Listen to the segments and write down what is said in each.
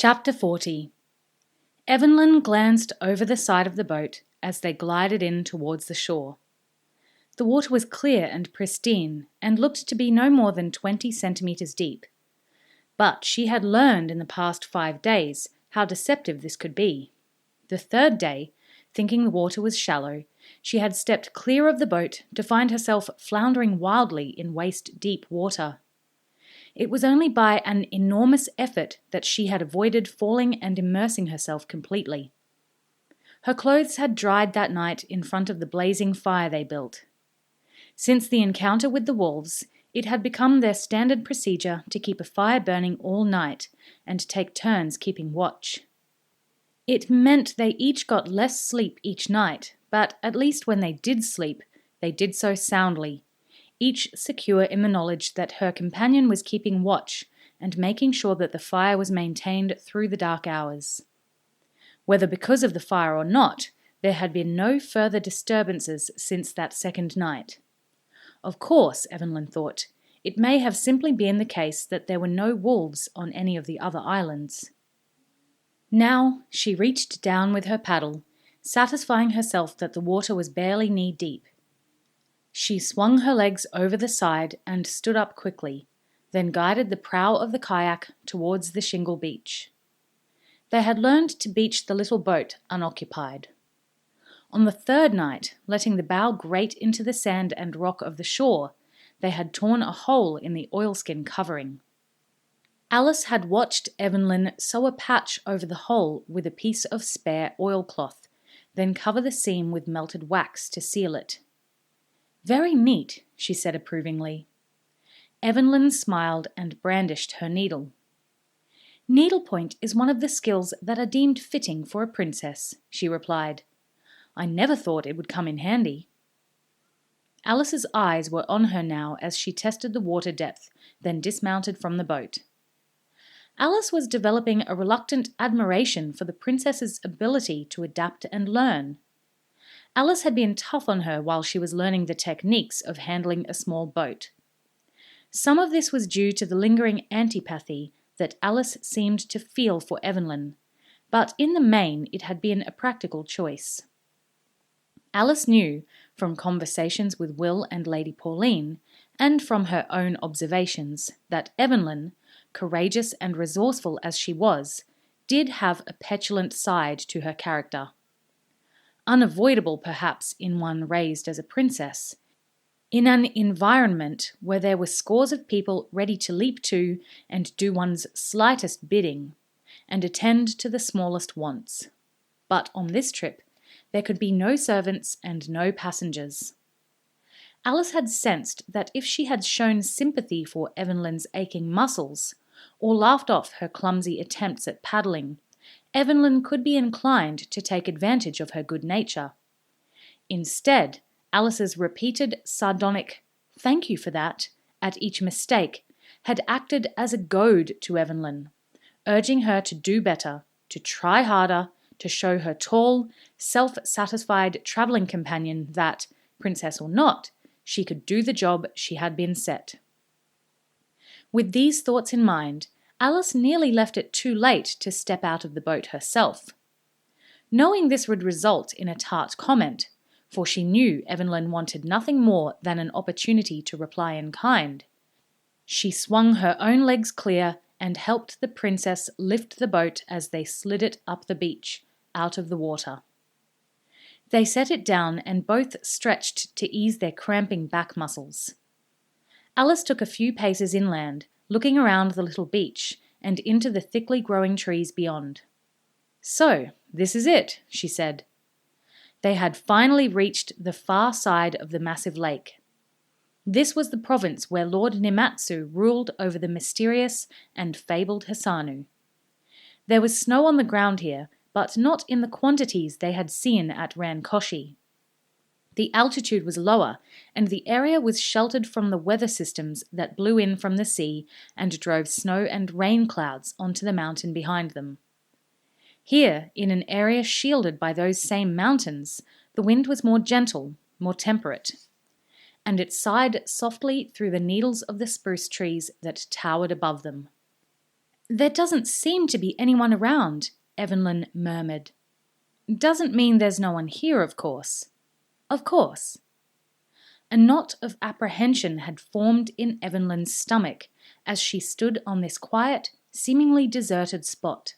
Chapter 40. Evelyn glanced over the side of the boat as they glided in towards the shore. The water was clear and pristine, and looked to be no more than 20 centimetres deep. But she had learned in the past 5 days how deceptive this could be. The third day, thinking the water was shallow, she had stepped clear of the boat to find herself floundering wildly in waist-deep water. It was only by an enormous effort that she had avoided falling and immersing herself completely. Her clothes had dried that night in front of the blazing fire they built. Since the encounter with the wolves, it had become their standard procedure to keep a fire burning all night and take turns keeping watch. It meant they each got less sleep each night, but at least when they did sleep, they did so soundly, each secure in the knowledge that her companion was keeping watch and making sure that the fire was maintained through the dark hours. Whether because of the fire or not, there had been no further disturbances since that second night. Of course, Evelyn thought, it may have simply been the case that there were no wolves on any of the other islands. Now she reached down with her paddle, satisfying herself that the water was barely knee-deep. She swung her legs over the side and stood up quickly, then guided the prow of the kayak towards the shingle beach. They had learned to beach the little boat unoccupied. On the third night, letting the bow grate into the sand and rock of the shore, they had torn a hole in the oilskin covering. Alice had watched Evelyn sew a patch over the hole with a piece of spare oilcloth, then cover the seam with melted wax to seal it. "Very neat," she said approvingly. Evelyn smiled and brandished her needle. "Needlepoint is one of the skills that are deemed fitting for a princess," she replied. "I never thought it would come in handy." Alice's eyes were on her now as she tested the water depth, then dismounted from the boat. Alice was developing a reluctant admiration for the princess's ability to adapt and learn. Alice had been tough on her while she was learning the techniques of handling a small boat. Some of this was due to the lingering antipathy that Alice seemed to feel for Evelyn, but in the main it had been a practical choice. Alice knew, from conversations with Will and Lady Pauline, and from her own observations, that Evelyn, courageous and resourceful as she was, did have a petulant side to her character. Unavoidable, perhaps, in one raised as a princess, in an environment where there were scores of people ready to leap to and do one's slightest bidding, and attend to the smallest wants. But on this trip, there could be no servants and no passengers. Alice had sensed that if she had shown sympathy for Evelyn's aching muscles, or laughed off her clumsy attempts at paddling, Evelyn could be inclined to take advantage of her good nature. Instead, Alice's repeated sardonic "thank you for that" at each mistake had acted as a goad to Evelyn, urging her to do better, to try harder, to show her tall, self-satisfied travelling companion that, princess or not, she could do the job she had been set. With these thoughts in mind, Alice nearly left it too late to step out of the boat herself. Knowing this would result in a tart comment, for she knew Evelyn wanted nothing more than an opportunity to reply in kind, she swung her own legs clear and helped the princess lift the boat as they slid it up the beach, out of the water. They set it down and both stretched to ease their cramping back muscles. Alice took a few paces inland, looking around the little beach and into the thickly growing trees beyond. "So, this is it," she said. They had finally reached the far side of the massive lake. This was the province where Lord Nimatsu ruled over the mysterious and fabled Hasanu. There was snow on the ground here, but not in the quantities they had seen at Rankoshi. The altitude was lower, and the area was sheltered from the weather systems that blew in from the sea and drove snow and rain clouds onto the mountain behind them. Here, in an area shielded by those same mountains, the wind was more gentle, more temperate, and it sighed softly through the needles of the spruce trees that towered above them. There doesn't seem to be anyone around, Evelyn murmured. Doesn't mean there's no one here, of course. Of course. A knot of apprehension had formed in Evelyn's stomach as she stood on this quiet, seemingly deserted spot.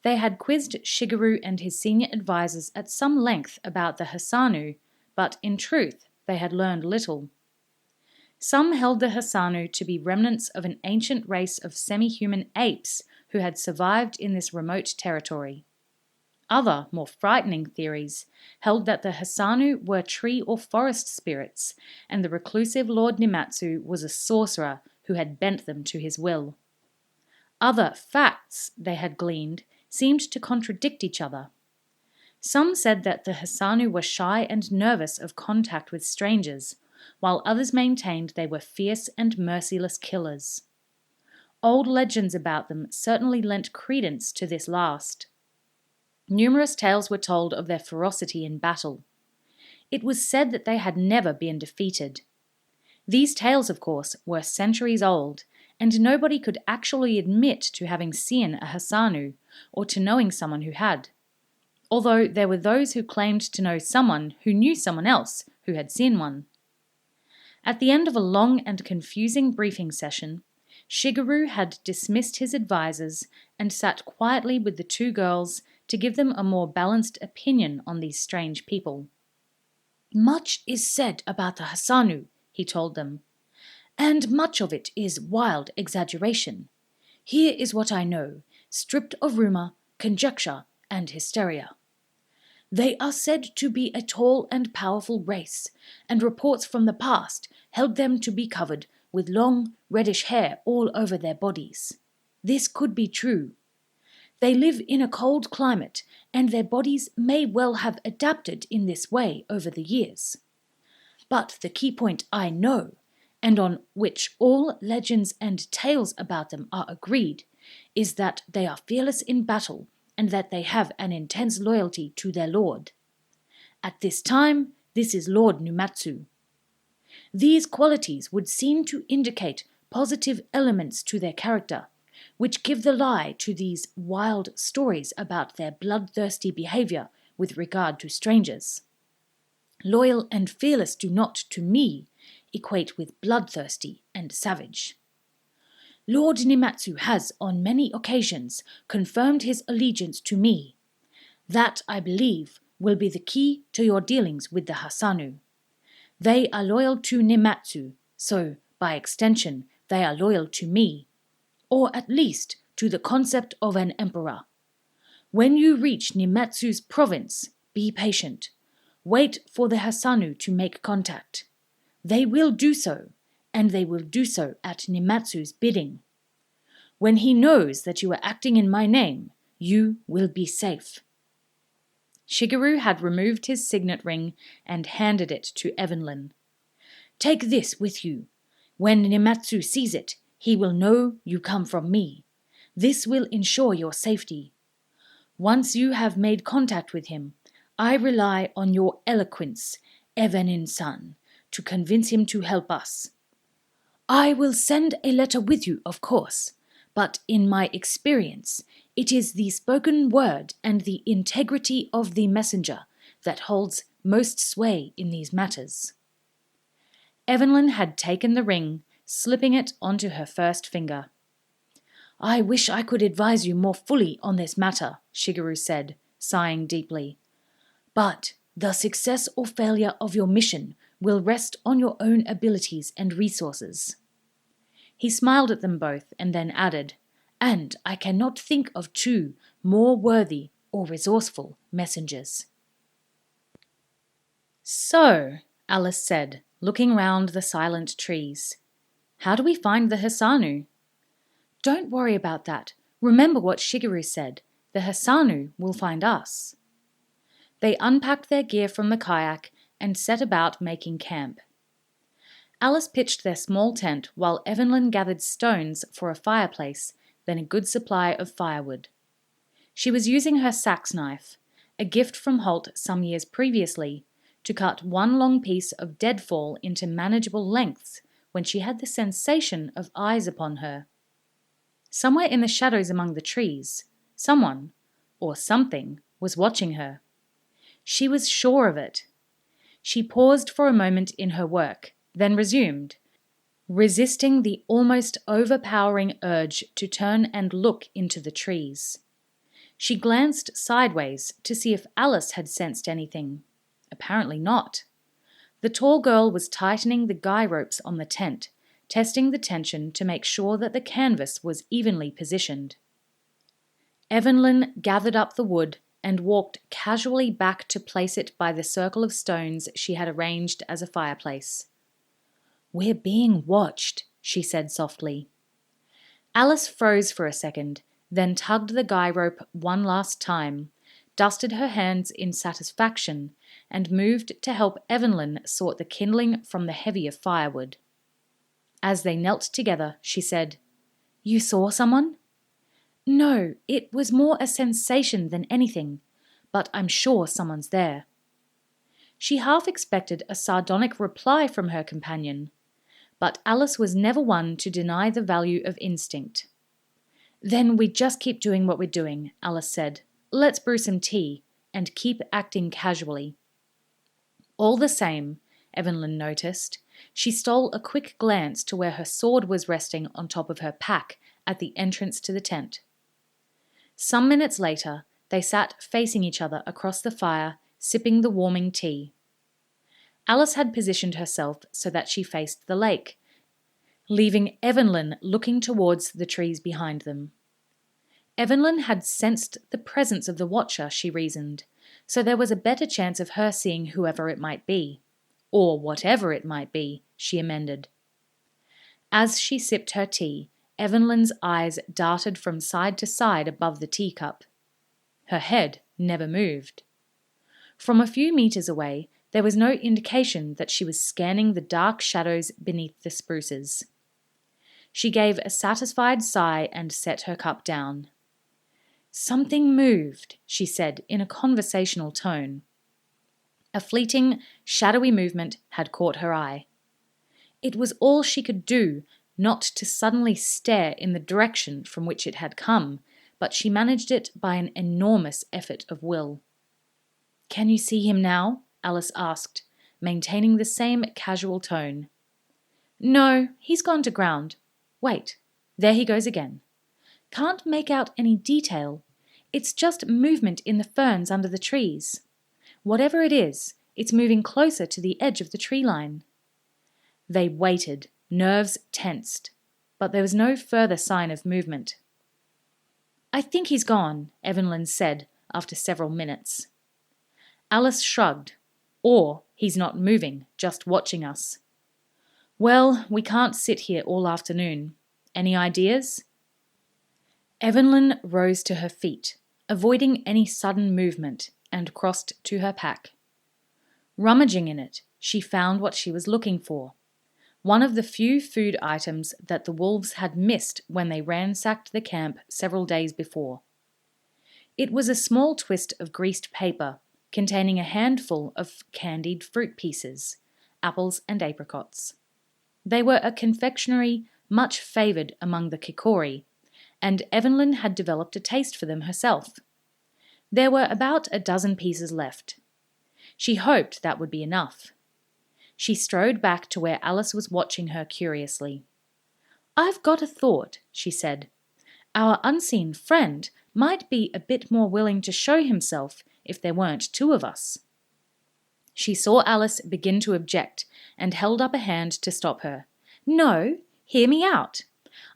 They had quizzed Shigeru and his senior advisors at some length about the Hasanu, but in truth they had learned little. Some held the Hasanu to be remnants of an ancient race of semi-human apes who had survived in this remote territory. Other, more frightening theories held that the Hasanu were tree or forest spirits, and the reclusive Lord Nimatsu was a sorcerer who had bent them to his will. Other facts they had gleaned seemed to contradict each other. Some said that the Hasanu were shy and nervous of contact with strangers, while others maintained they were fierce and merciless killers. Old legends about them certainly lent credence to this last. Numerous tales were told of their ferocity in battle. It was said that they had never been defeated. These tales, of course, were centuries old, and nobody could actually admit to having seen a Hasanu or to knowing someone who had, although there were those who claimed to know someone who knew someone else who had seen one. At the end of a long and confusing briefing session, Shigeru had dismissed his advisors and sat quietly with the two girls to give them a more balanced opinion on these strange people. Much is said about the Hasanu, he told them, and much of it is wild exaggeration. Here is what I know, stripped of rumor, conjecture, and hysteria. They are said to be a tall and powerful race, and reports from the past held them to be covered with long, reddish hair all over their bodies. This could be true. They live in a cold climate, and their bodies may well have adapted in this way over the years. But the key point I know, and on which all legends and tales about them are agreed, is that they are fearless in battle and that they have an intense loyalty to their lord. At this time, this is Lord Nimatsu. These qualities would seem to indicate positive elements to their character, which give the lie to these wild stories about their bloodthirsty behavior with regard to strangers. Loyal and fearless do not, to me, equate with bloodthirsty and savage. Lord Nimatsu has, on many occasions, confirmed his allegiance to me. That, I believe, will be the key to your dealings with the Hasanu. They are loyal to Nimatsu, so, by extension, they are loyal to me, or at least to the concept of an emperor. When you reach Nimatsu's province, be patient. Wait for the Hasanu to make contact. They will do so, and they will do so at Nimatsu's bidding. When he knows that you are acting in my name, you will be safe. Shigeru had removed his signet ring and handed it to Evelyn. Take this with you. When Nimatsu sees it, he will know you come from me. This will ensure your safety. Once you have made contact with him, I rely on your eloquence, Evenin-san, to convince him to help us. I will send a letter with you, of course, but in my experience, it is the spoken word and the integrity of the messenger that holds most sway in these matters. Evelyn had taken the ring, slipping it onto her first finger. I wish I could advise you more fully on this matter, Shigeru said, sighing deeply. But the success or failure of your mission will rest on your own abilities and resources. He smiled at them both and then added, and I cannot think of two more worthy or resourceful messengers. So, Alice said, looking round the silent trees, how do we find the Hasanu? Don't worry about that. Remember what Shigeru said. The Hasanu will find us. They unpacked their gear from the kayak and set about making camp. Alice pitched their small tent while Evelyn gathered stones for a fireplace, then a good supply of firewood. She was using her sax knife, a gift from Holt some years previously, to cut one long piece of deadfall into manageable lengths when she had the sensation of eyes upon her. Somewhere in the shadows among the trees, someone, or something, was watching her. She was sure of it. She paused for a moment in her work, then resumed, resisting the almost overpowering urge to turn and look into the trees. She glanced sideways to see if Alice had sensed anything. Apparently not. The tall girl was tightening the guy ropes on the tent, testing the tension to make sure that the canvas was evenly positioned. Evelyn gathered up the wood and walked casually back to place it by the circle of stones she had arranged as a fireplace. "We're being watched," she said softly. Alice froze for a second, then tugged the guy rope one last time, dusted her hands in satisfaction, and moved to help Evelyn sort the kindling from the heavier firewood. As they knelt together, she said, "You saw someone?" "No, it was more a sensation than anything, but I'm sure someone's there." She half expected a sardonic reply from her companion, but Alice was never one to deny the value of instinct. "Then we just keep doing what we're doing," Alice said. "Let's brew some tea, and keep acting casually." All the same, Evelyn noticed, she stole a quick glance to where her sword was resting on top of her pack at the entrance to the tent. Some minutes later, they sat facing each other across the fire, sipping the warming tea. Alice had positioned herself so that she faced the lake, leaving Evelyn looking towards the trees behind them. Evelyn had sensed the presence of the watcher, she reasoned, so there was a better chance of her seeing whoever it might be. Or whatever it might be, she amended. As she sipped her tea, Evelyn's eyes darted from side to side above the teacup. Her head never moved. From a few meters away, there was no indication that she was scanning the dark shadows beneath the spruces. She gave a satisfied sigh and set her cup down. "Something moved," she said in a conversational tone. A fleeting, shadowy movement had caught her eye. It was all she could do not to suddenly stare in the direction from which it had come, but she managed it by an enormous effort of will. "Can you see him now?" Alice asked, maintaining the same casual tone. "No, he's gone to ground. Wait, there he goes again. Can't make out any detail. It's just movement in the ferns under the trees. Whatever it is, it's moving closer to the edge of the tree line." They waited, nerves tensed, but there was no further sign of movement. "I think he's gone," Evelyn said after several minutes. Alice shrugged. "Or he's not moving, just watching us." "Well, we can't sit here all afternoon. Any ideas?" Evelyn rose to her feet, avoiding any sudden movement, and crossed to her pack. Rummaging in it, she found what she was looking for. One of the few food items that the wolves had missed when they ransacked the camp several days before. It was a small twist of greased paper containing a handful of candied fruit pieces, apples and apricots. They were a confectionery much favoured among the Kikori, and Evelyn had developed a taste for them herself. There were about a dozen pieces left. She hoped that would be enough. She strode back to where Alice was watching her curiously. "I've got a thought," she said. "Our unseen friend might be a bit more willing to show himself if there weren't two of us." She saw Alice begin to object and held up a hand to stop her. "No, hear me out.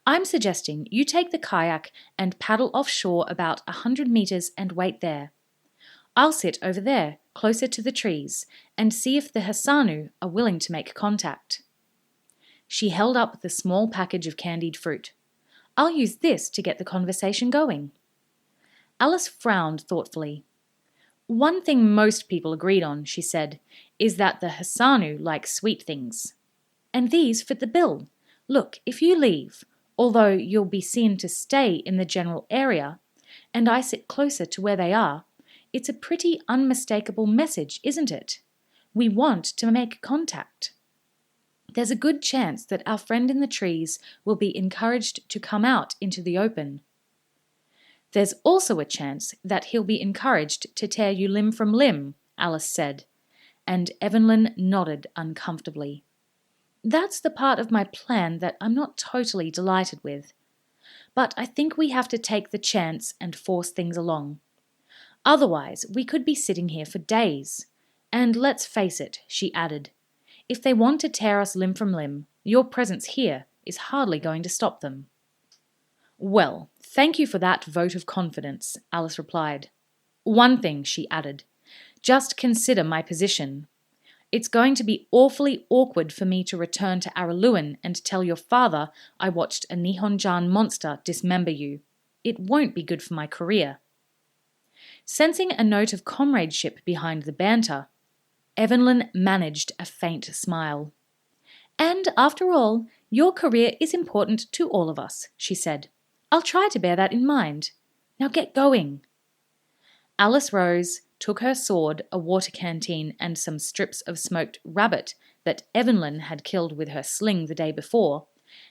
I'm suggesting you take the kayak and paddle offshore about 100 meters and wait there. I'll sit over there, closer to the trees, and see if the Hasanu are willing to make contact." She held up the small package of candied fruit. "I'll use this to get the conversation going." Alice frowned thoughtfully. "One thing most people agreed on," she said, "is that the Hasanu like sweet things. And these fit the bill. Look, if you leave, although you'll be seen to stay in the general area, and I sit closer to where they are, it's a pretty unmistakable message, isn't it? We want to make contact." There's a good chance that our friend in the trees will be encouraged to come out into the open. There's also a chance that he'll be encouraged to tear you limb from limb, Alice said, and Evelyn nodded uncomfortably. That's the part of my plan that I'm not totally delighted with. But I think we have to take the chance and force things along. Otherwise, we could be sitting here for days. And let's face it, she added, if they want to tear us limb from limb, your presence here is hardly going to stop them. Well, thank you for that vote of confidence, Alice replied. One thing, she added, just consider my position. It's going to be awfully awkward for me to return to Araluen and tell your father I watched a Nihon-Ja monster dismember you. It won't be good for my career. Sensing a note of comradeship behind the banter, Evelyn managed a faint smile. And after all, your career is important to all of us, she said. I'll try to bear that in mind. Now get going. Alice rose, took her sword, a water canteen, and some strips of smoked rabbit that Evelyn had killed with her sling the day before,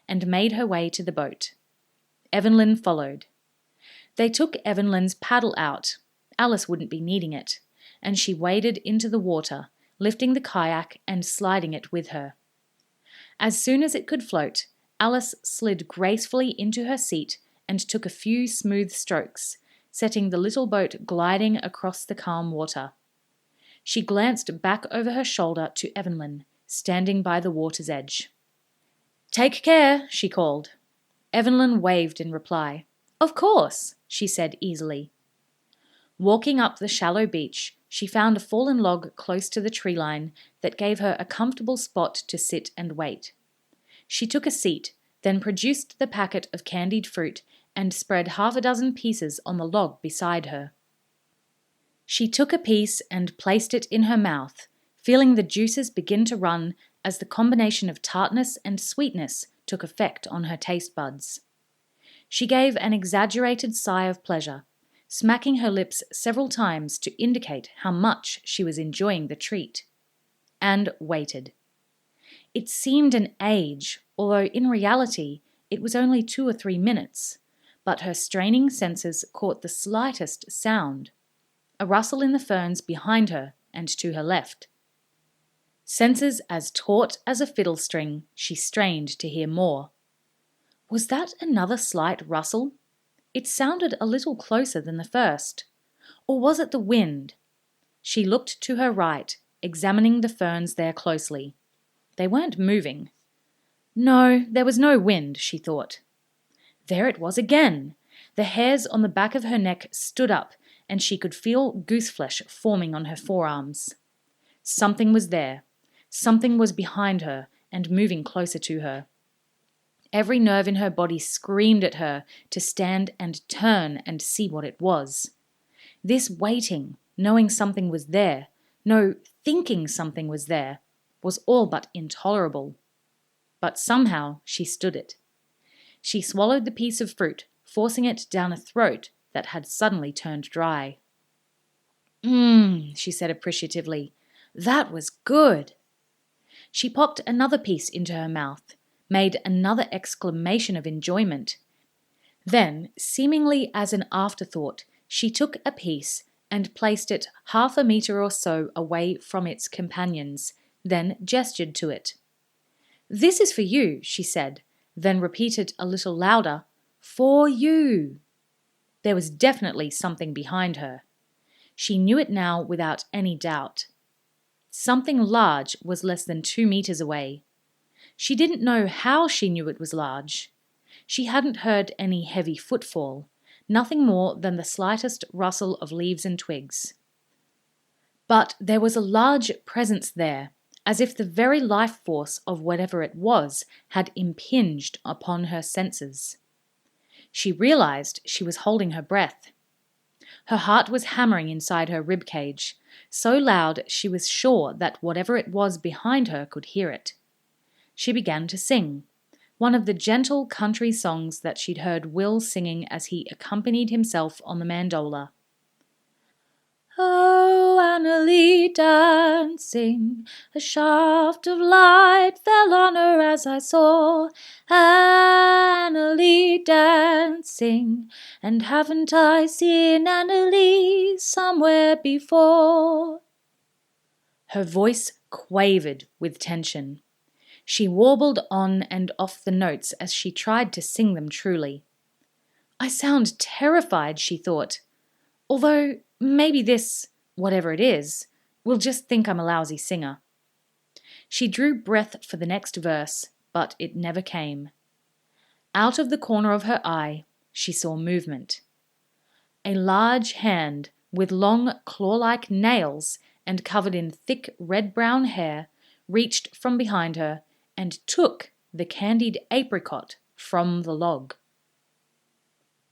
and made her way to the boat. Evelyn followed. They took Evelyn's paddle out. Alice wouldn't be needing it, and she waded into the water, lifting the kayak and sliding it with her. As soon as it could float, Alice slid gracefully into her seat and took a few smooth strokes, setting the little boat gliding across the calm water. She glanced back over her shoulder to Evelyn, standing by the water's edge. Take care, she called. Evelyn waved in reply. Of course, she said easily. Walking up the shallow beach, she found a fallen log close to the tree line that gave her a comfortable spot to sit and wait. She took a seat, then produced the packet of candied fruit and spread 6 pieces on the log beside her. She took a piece and placed it in her mouth, feeling the juices begin to run as the combination of tartness and sweetness took effect on her taste buds. She gave an exaggerated sigh of pleasure, smacking her lips several times to indicate how much she was enjoying the treat, and waited. It seemed an age, although in reality it was only 2 or 3 minutes, but her straining senses caught the slightest sound, a rustle in the ferns behind her and to her left. Senses as taut as a fiddle string, she strained to hear more. Was that another slight rustle? It sounded a little closer than the first. Or was it the wind? She looked to her right, examining the ferns there closely. They weren't moving. No, there was no wind, she thought. There it was again. The hairs on the back of her neck stood up, and she could feel gooseflesh forming on her forearms. Something was there. Something was behind her and moving closer to her. Every nerve in her body screamed at her to stand and turn and see what it was. This waiting, knowing something was there, no, thinking something was there, was all but intolerable. But somehow she stood it. She swallowed the piece of fruit, forcing it down a throat that had suddenly turned dry. She said appreciatively. That was good. She popped another piece into her mouth, made another exclamation of enjoyment. Then, seemingly as an afterthought, she took a piece and placed it 1/2 meter or so away from its companions, then gestured to it. This is for you, she said, then repeated a little louder, for you. There was definitely something behind her. She knew it now without any doubt. Something large was less than 2 meters away. She didn't know how she knew it was large. She hadn't heard any heavy footfall, nothing more than the slightest rustle of leaves and twigs. But there was a large presence there, as if the very life force of whatever it was had impinged upon her senses. She realized she was holding her breath. Her heart was hammering inside her rib cage, so loud she was sure that whatever it was behind her could hear it. She began to sing, one of the gentle country songs that she'd heard Will singing as he accompanied himself on the mandola. Oh, Annalie dancing, a shaft of light fell on her as I saw Annalie dancing, and haven't I seen Annalie somewhere before? Her voice quavered with tension. She warbled on and off the notes as she tried to sing them truly. I sound terrified, she thought. Although maybe this, whatever it is, will just think I'm a lousy singer. She drew breath for the next verse, but it never came. Out of the corner of her eye, she saw movement. A large hand with long claw-like nails and covered in thick red-brown hair reached from behind her and took the candied apricot from the log.